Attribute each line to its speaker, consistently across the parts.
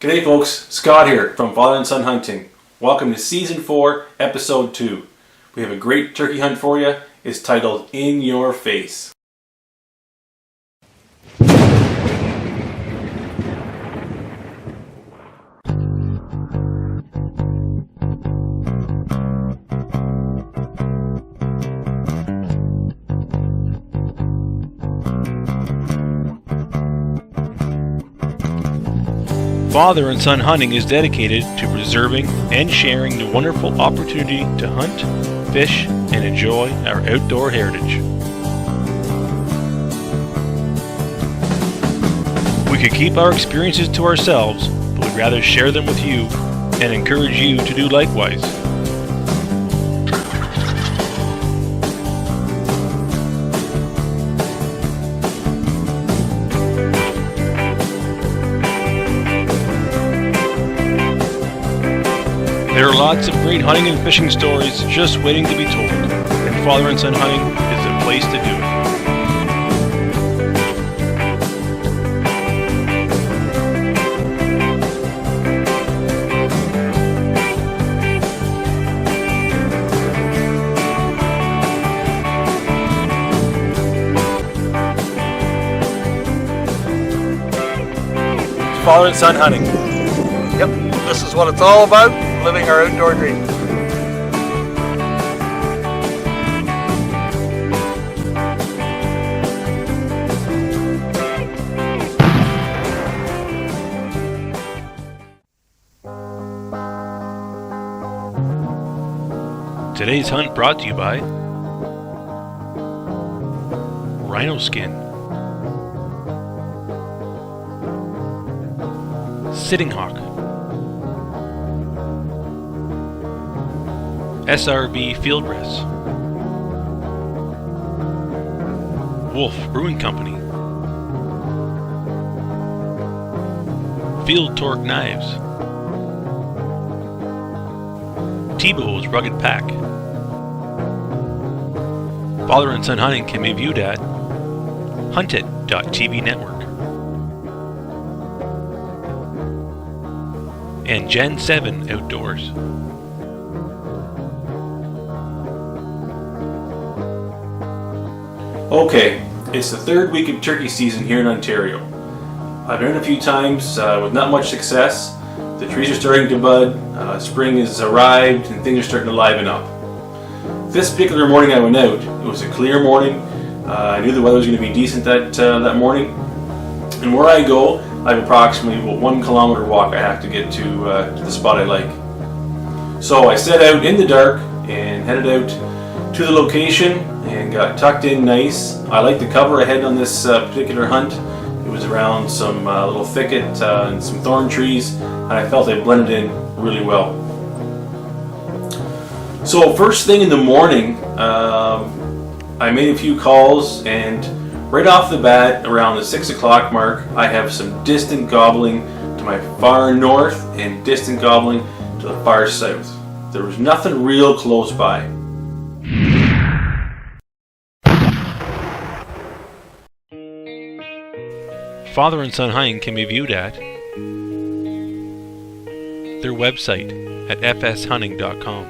Speaker 1: G'day folks, Scott here from Father and Son Hunting. Welcome to Season 4, Episode 2. We have a great turkey hunt for you. It's titled In Your Face. Father and Son Hunting is dedicated to preserving and sharing the wonderful opportunity to hunt, fish, and enjoy our outdoor heritage. We could keep our experiences to ourselves, but we'd rather share them with you and encourage you to do likewise. There are lots of great hunting and fishing stories just waiting to be told, and Father and Son Hunting is the place to do it. Father and Son Hunting.
Speaker 2: Yep, this is what it's all about, living our outdoor dream.
Speaker 1: Today's hunt brought to you by Rhino Skin, Sitting Hawk, S4-E2 Field Dress, Wolf Brewing Company, Field Torque Knives, Tebow's Rugged Pack. Father and Son Hunting can be viewed at huntit.tv network. And Gen 7 Outdoors. Okay, it's the third week of turkey season here in Ontario. I've been in a few times with not much success. The trees are starting to bud, spring has arrived, and things are starting to liven up. This particular morning I went out. It was a clear morning. I knew the weather was going to be decent that morning. And where I go, I have approximately 1 kilometer walk I have to get to the spot I like. So I set out in the dark and headed out to the location and got tucked in nice. I like the cover I had on this particular hunt. It was around some little thicket and some thorn trees, and I felt they blended in really well. So first thing in the morning, I made a few calls, and right off the bat, around the 6 o'clock mark, I have some distant gobbling to my far north and distant gobbling to the far south. There was nothing real close by. Father and Son Hunting can be viewed at their website at fshunting.com,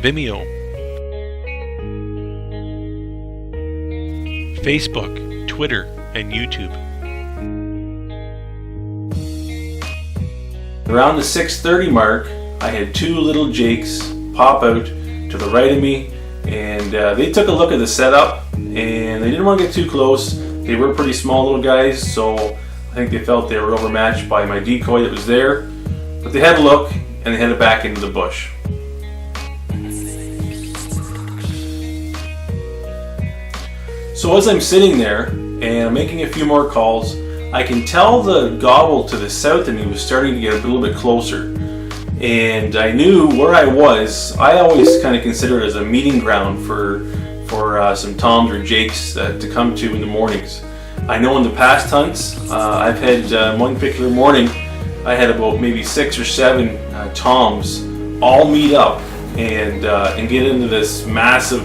Speaker 1: Vimeo, Facebook, Twitter, and YouTube. Around the 6:30 mark, I had two little jakes pop out to the right of me, and they took a look at the setup, and they didn't want to get too close. They were pretty small little guys, so I think they felt they were overmatched by my decoy that was there. But they had a look, and they headed back into the bush. So as I'm sitting there and I'm making a few more calls, I can tell the gobble to the south of me was starting to get a little bit closer. And I knew where I was. I always kind of consider it as a meeting ground for some toms or jakes to come to in the mornings. I know in the past hunts, I've had one particular morning, I had about maybe 6 or 7 toms all meet up and get into this massive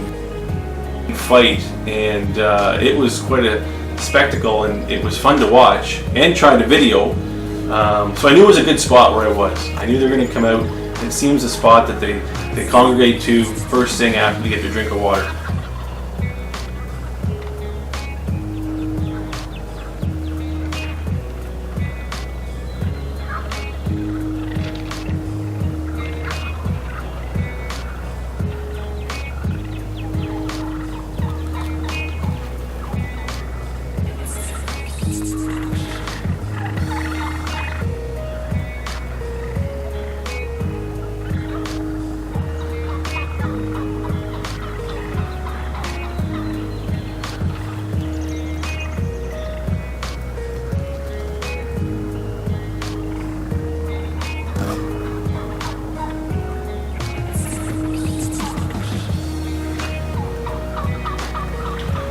Speaker 1: fight, and it was quite a spectacle, and it was fun to watch and try to video. So I knew it was a good spot where I was. I knew they were going to come out. It seems a spot that they congregate to first thing after they get their drink of water.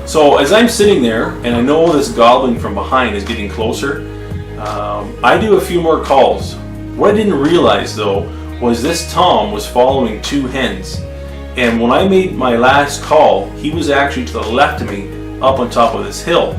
Speaker 1: So as I'm sitting there, and I know this goblin from behind is getting closer, I do a few more calls. What I didn't realize though was this Tom was following two hens. And when I made my last call, he was actually to the left of me up on top of this hill.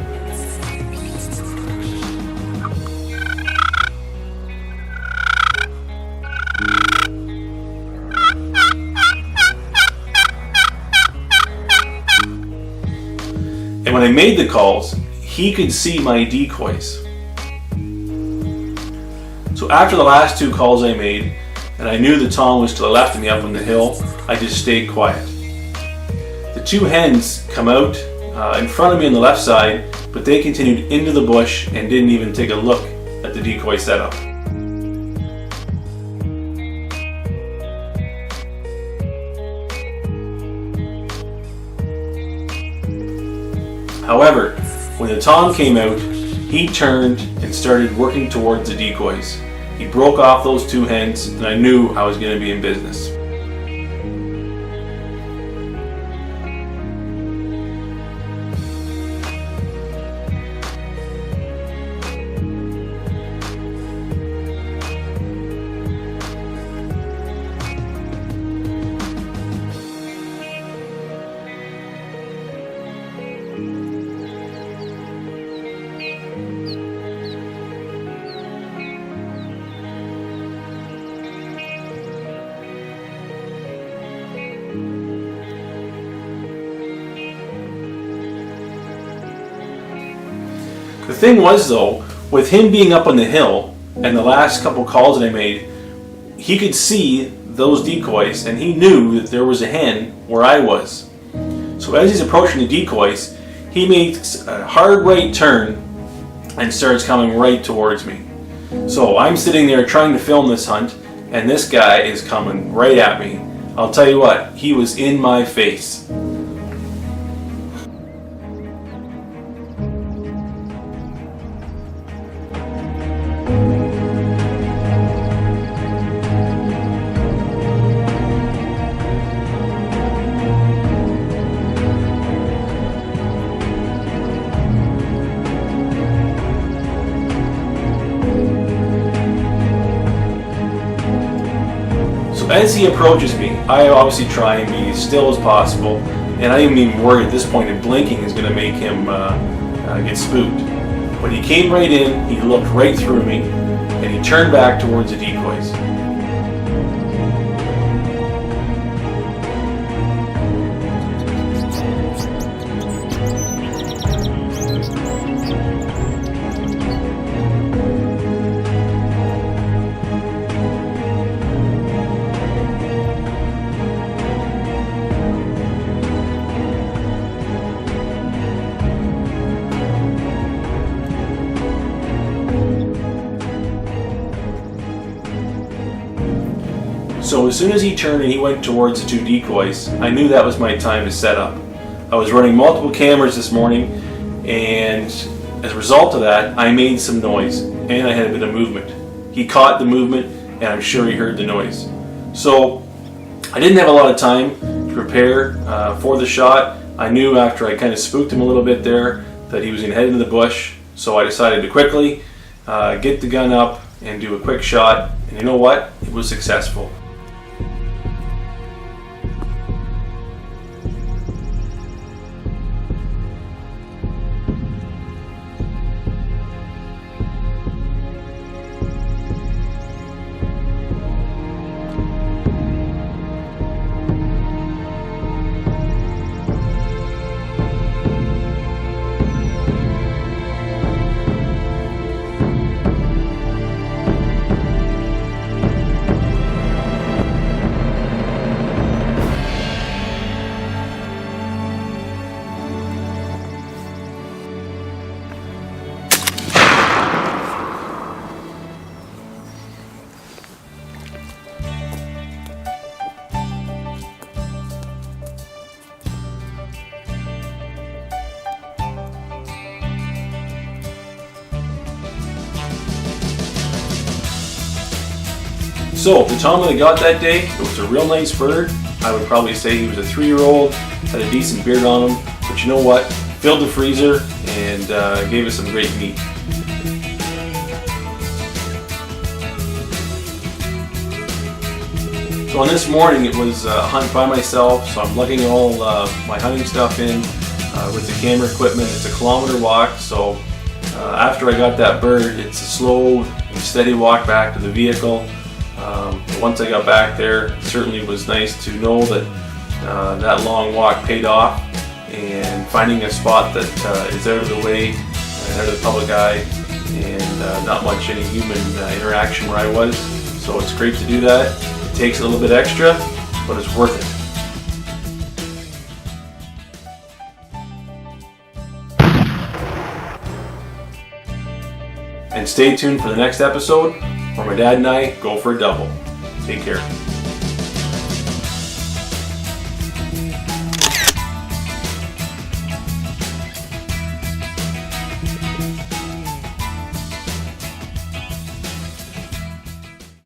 Speaker 1: And when I made the calls, he could see my decoys. So after the last two calls I made, and I knew the Tom was to the left of me up on the hill, I just stayed quiet. The two hens come out in front of me on the left side, but they continued into the bush and didn't even take a look at the decoy setup. However, when the Tom came out, he turned and started working towards the decoys. He broke off those two hens, and I knew I was going to be in business. The thing was though, with him being up on the hill and the last couple calls that I made, he could see those decoys and he knew that there was a hen where I was. So as he's approaching the decoys, he makes a hard right turn and starts coming right towards me. So I'm sitting there trying to film this hunt, and this guy is coming right at me. I'll tell you what, he was in my face. As he approaches me, I obviously try and be as still as possible, and I am even worried at this point that blinking is going to make him get spooked. When he came right in, he looked right through me, and he turned back towards the decoys. So as soon as he turned and he went towards the two decoys, I knew that was my time to set up. I was running multiple cameras this morning, and as a result of that, I made some noise and I had a bit of movement. He caught the movement, and I'm sure he heard the noise. So I didn't have a lot of time to prepare for the shot. I knew after I kind of spooked him a little bit there that he was going to head into the bush, so I decided to quickly get the gun up and do a quick shot, and you know what? It was successful. So the Tom that I got that day, it was a real nice bird. I would probably say he was a 3-year-old, had a decent beard on him, but you know what? Filled the freezer and gave us some great meat. So on this morning it was a hunt by myself, so I'm lugging all my hunting stuff in with the camera equipment. It's a kilometer walk, so after I got that bird, it's a slow and steady walk back to the vehicle. But once I got back there, it certainly was nice to know that that long walk paid off, and finding a spot that is out of the way and out of the public eye, and not much any human interaction where I was. So it's great to do that. It takes a little bit extra, but it's worth it. And stay tuned for the next episode where my dad and I go for a double. Take care.